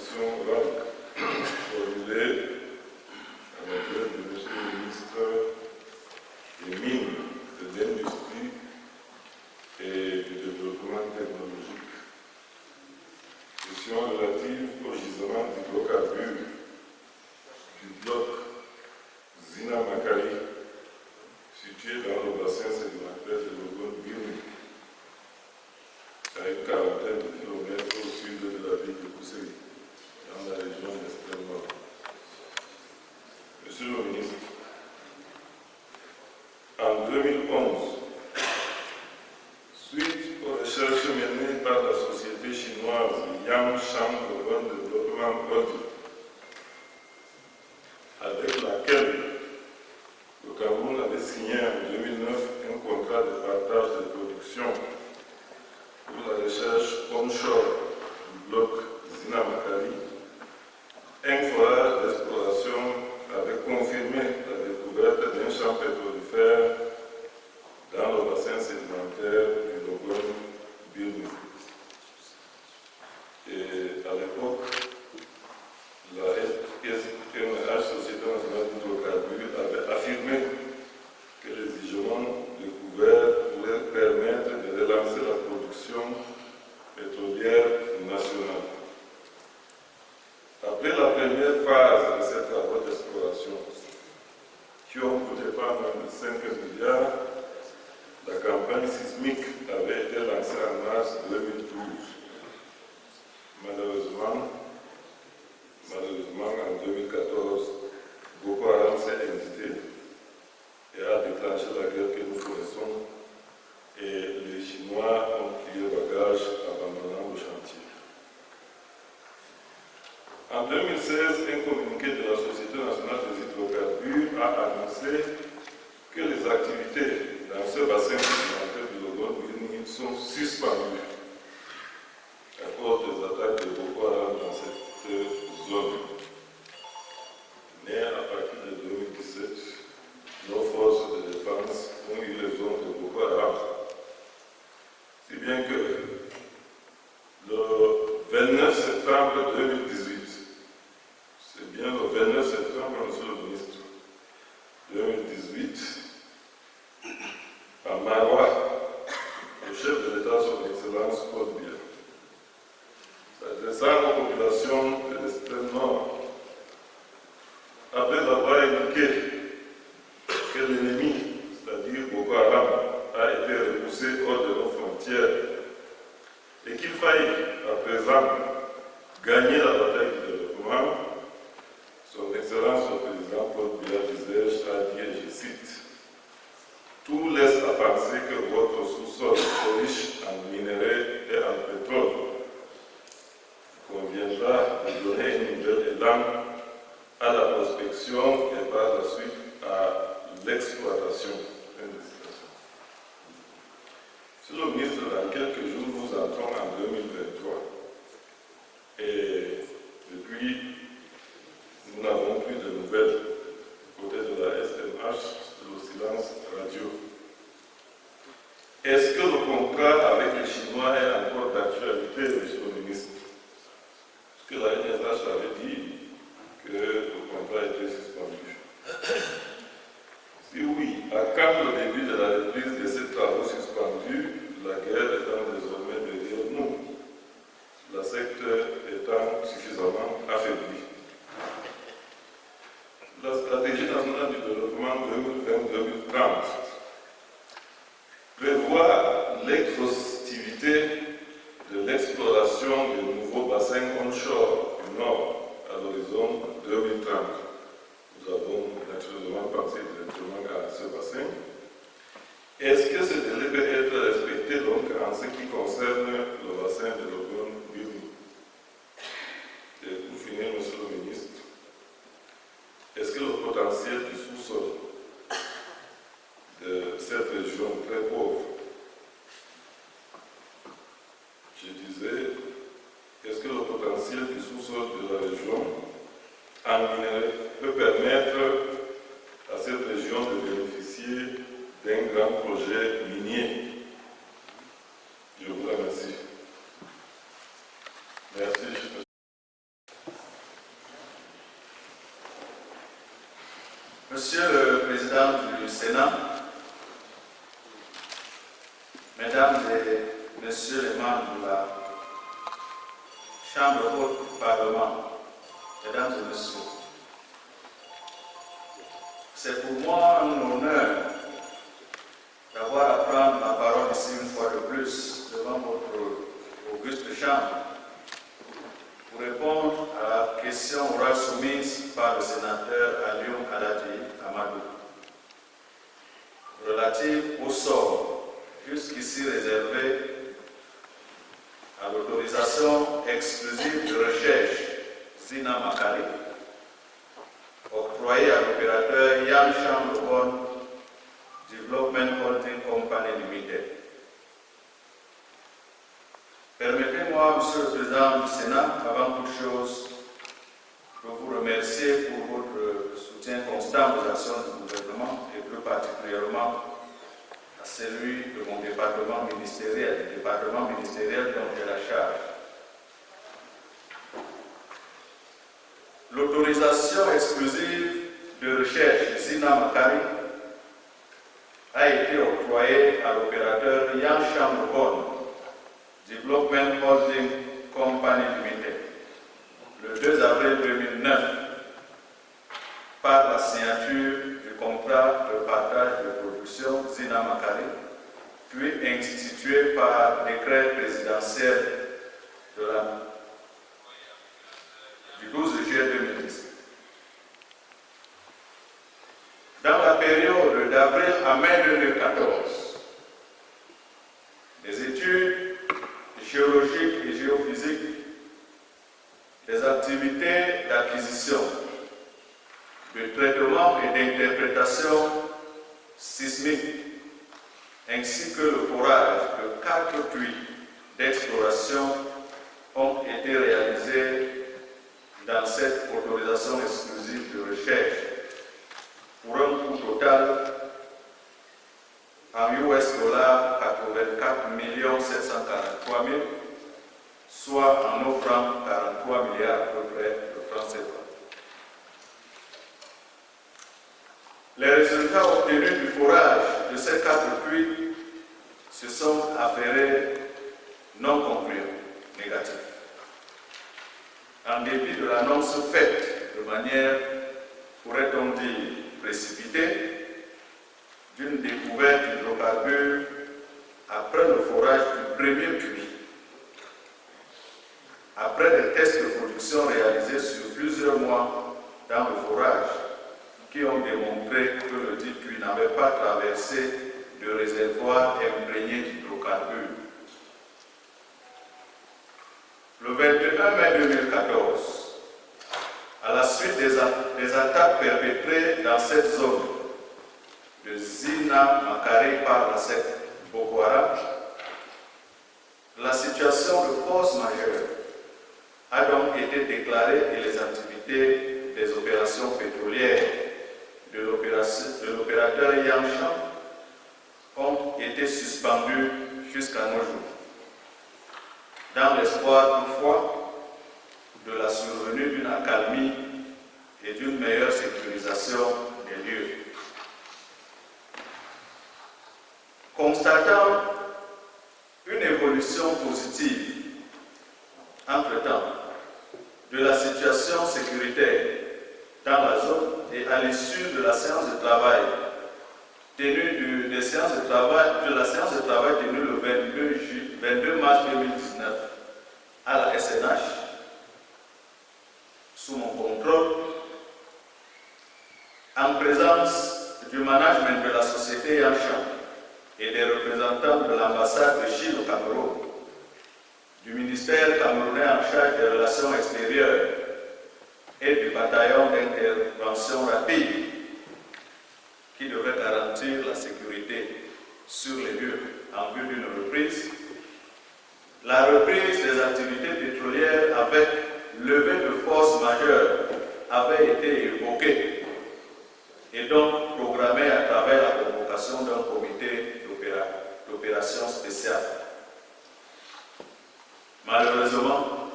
question orale formulée à l'adresse de M. le ministre des Mines, de l'Industrie et du Développement technologique. Question relative au gisement d'hydrocarbures du bloc Zina Makari, situé dans le bassin sédimentaire de l'Ogon-Birni, à une quarantaine de kilomètres au sud de la ville de Kousséli, dans la région d'Extrême Nord. Monsieur le ministre, en 2011, suite aux recherches menées par la société chinoise Yangshan Urban Development Project, avec laquelle le Cameroun avait signé en 2009 un contrat de partage de production pour la recherche onshore du bloc Zina Makari, un forage d'exploration avait confirmé la découverte d'un champ pétrolifère dans le bassin sédimentaire du Logon-Birni. Et à l'époque, la SNH, Société nationale d'hydrocarbures, avait affirmé que les gisements découverts pourraient permettre de relancer la production pétrolière nationale. Après la première phase de ces travaux d'exploration, qui ont coûté pas moins de 5 milliards, la campagne sismique avait été lancée en mars 2012. Malheureusement, en 2014, Boko Haram s'est invité et a déclenché la guerre que nous connaissons, et les Chinois ont plié bagage abandonnant le chantier. En 2016, un communiqué de la Société nationale des hydrocarbures a annoncé que les activités dans ce bassin sédimentaire du Logon-Birni sont suspendues à cause des attaques de Boko Haram dans cette zone. Mais à partir de 2017, nos forces de défense ont eu les zones de Boko Haram. Si bien que le 29 septembre 2018, c'est bien le 29 septembre, monsieur le ministre, 2018, à Marois, le chef de l'État, son Excellence Claude Biya, s'adressant aux populations de l'extrême nord, après avoir indiqué que l'ennemi, c'est-à-dire Boko Haram, a été repoussé hors de nos frontières et qu'il faille à présent gagner la bataille du développement, son Excellence le Président Paul Biya a dit, et je cite, « Tout laisse à penser que votre sous-sol est riche en minerais et en pétrole. Il conviendra de donner un nouvel élan à la prospection et par la suite à l'exploitation. » Monsieur le ministre, dans quelques jours, nous entrons en 2023. Et depuis, nous n'avons plus de nouvelles côté de la SNH, le silence radio. Est-ce que le contrat avec les Chinois est encore d'actualité, monsieur le ministre? Parce que la NSH avait dit que le contrat était suspendu. Si oui, à quand le début de la reprise de ces travaux suspendus, la guerre étant désormais derrière nous, la secte étant suffisamment affaiblie? La stratégie nationale du développement 2020-2030 prévoit l'exhaustivité de l'exploration de nouveaux bassins onshore du Nord à l'horizon 2030. Nous avons naturellement pensé directement à ce bassin. Est-ce que ce délai peut être respecté donc en ce qui concerne le bassin de l'Ogon-Birni? Et pour finir, monsieur le ministre, est-ce que le potentiel du sous-sol de cette région très pauvre, je disais, est-ce que le potentiel du sous-sol de la région en minerai peut permettre à cette région de bénéficier d'un grand projet minier? Je vous remercie. Merci. Monsieur le Président du Sénat, Mesdames et Messieurs les membres de la Chambre haute du Parlement, Mesdames et Messieurs, c'est pour moi un honneur d'avoir à prendre la parole ici une fois de plus devant votre auguste Chambre pour répondre à la question orale soumise par le sénateur Alioune Alhaji Amadou relative au sort jusqu'ici réservé à l'autorisation exclusive de recherche Zina Makari octroyée à l'opérateur Yangshan Logon Development Holding Company Limited. Permettez-moi, Monsieur le Président du Sénat, avant toute chose, de vous remercier pour votre soutien constant aux actions du gouvernement et plus particulièrement à celui de mon département ministériel, dont j'ai la charge. L'autorisation exclusive de recherche Zina Makari a été octroyée à l'opérateur Yangshan Logon Development Holding Company Limited le 2 avril 2009 par la signature du contrat de partage de production Zina Makari, puis institué par décret présidentiel du 12 juillet 2010. Dans la période d'avril à mai 2014, des études géologiques et géophysiques, des activités d'acquisition, de traitement et d'interprétation sismique, ainsi que le forage de 4 puits d'exploration ont été réalisés dans cette autorisation exclusive de recherche pour un coût total en US$ 84 743 000, soit en offrant 43 milliards à peu près de francs CFA. Les résultats obtenus du forage de ces 4 puits se sont avérés non concluants, négatifs. En dépit de l'annonce faite de manière, pourrait-on dire, précipitée, d'une découverte d'hydrocarbures après le forage du premier puits. Après des tests de production réalisés sur plusieurs mois dans le forage, qui ont démontré que le dit puits n'avait pas traversé de réservoir imprégné d'hydrocarbures. Le 21 mai 2014, à la suite des attaques perpétrées dans cette zone de Zina Makari par la secte Boko Haram, la situation de force majeure a donc été déclarée et les activités des opérations pétrolières de l'opérateur Yangshan ont été suspendues jusqu'à nos jours, dans l'espoir toutefois de la survenue d'une accalmie et d'une meilleure sécurisation des lieux. Constatant une évolution positive entre-temps de la situation sécuritaire dans la zone et à l'issue de la séance de travail tenue de la séance de travail tenue le 22 mars 2019 à la SNH, sous mon contrôle, en présence du management de la société Yangshan et des représentants de l'ambassade de Chine au Cameroun, du ministère camerounais en charge des relations extérieures et du bataillon d'intervention rapide qui devrait garantir la sécurité sur les lieux en vue d'une reprise. La reprise des activités pétrolières avec levée de force majeure avait été évoquée et donc programmée à travers la convocation d'un comité d'opération spéciale. Malheureusement,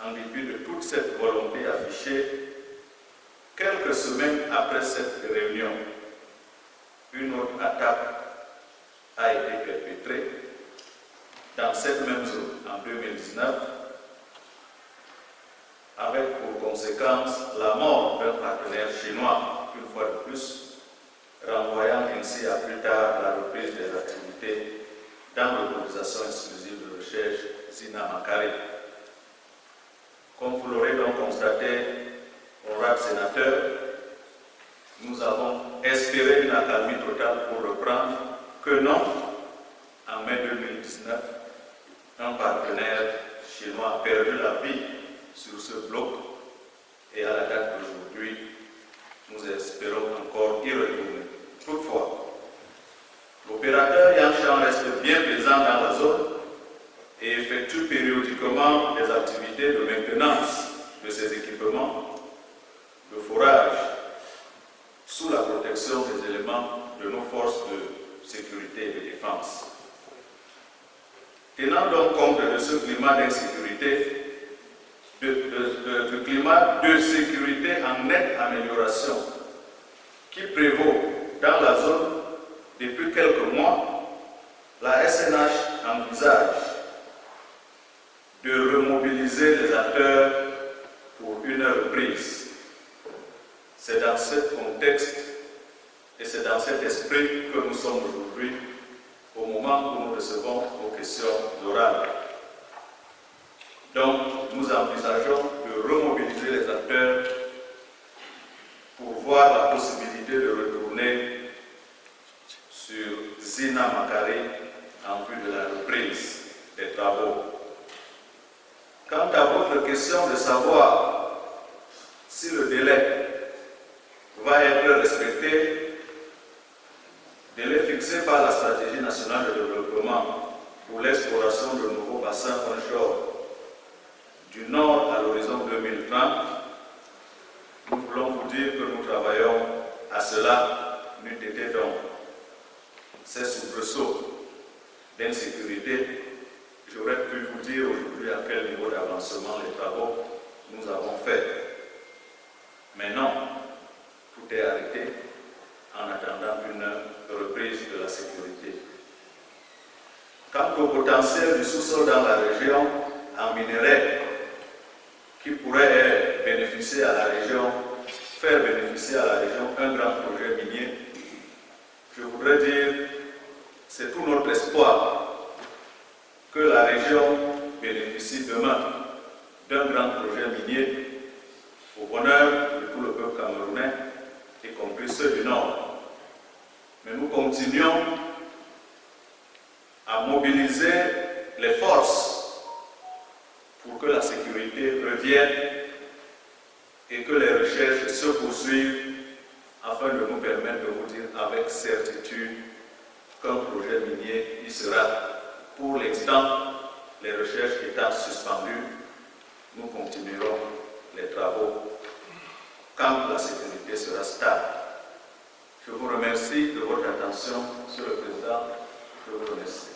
en dépit de toute cette volonté affichée, Quelques semaines après cette réunion, une autre attaque a été perpétrée dans cette même zone en 2019, avec pour conséquence la mort d'un partenaire chinois, une fois de plus, renvoyant ainsi à plus tard la reprise des activités dans l'autorisation exclusive de recherche Zina Makari. Comme vous l'aurez donc constaté, honorable sénateur, nous avons espéré une accalmie totale pour reprendre que non, en mai 2019, un partenaire chinois a perdu la vie sur ce bloc et à la date d'aujourd'hui, nous espérons encore y retourner. Toutefois, l'opérateur Yangshan reste bien présent dans la zone et effectue périodiquement des activités de maintenance de ces équipements, de forage, sous la protection des éléments de nos forces de sécurité et de défense. Tenant donc compte de ce climat d'insécurité, du climat de sécurité en nette amélioration qui prévaut dans la zone depuis quelques mois, la SNH envisage de remobiliser les acteurs pour une reprise. C'est dans ce contexte et c'est dans cet esprit que nous sommes aujourd'hui au moment où nous recevons vos questions orales. Donc, nous envisageons de remobiliser les acteurs pour voir la possibilité de retourner sur Zina Makari en vue de la reprise des travaux. Quant à votre question de savoir si le délai va être respecté, délai fixé par la stratégie nationale de développement pour l'exploration de nouveaux bassins onshore du nord à l'horizon 2030, nous voulons vous dire que nous travaillons à cela, n'eût été donc ces soubresauts d'insécurité. J'aurais pu vous dire aujourd'hui à quel niveau d'avancement les travaux nous avons fait. Mais non, tout est arrêté en attendant une reprise de la sécurité. Quant au potentiel du sous-sol dans la région en minerai qui pourrait bénéficier à la région, faire bénéficier à la région un grand projet minier, je voudrais dire, c'est tout notre espoir que la région bénéficie demain d'un grand projet minier au bonheur de tout le peuple camerounais, y compris ceux du Nord. Mais nous continuons à mobiliser les forces pour que la sécurité revienne et que les recherches se poursuivent afin de nous permettre de vous dire avec certitude qu'un projet minier y sera. Pour l'instant, les recherches étant suspendues, nous continuerons les travaux quand la sécurité sera stable. Je vous remercie de votre attention, Monsieur le Président. Je vous remercie.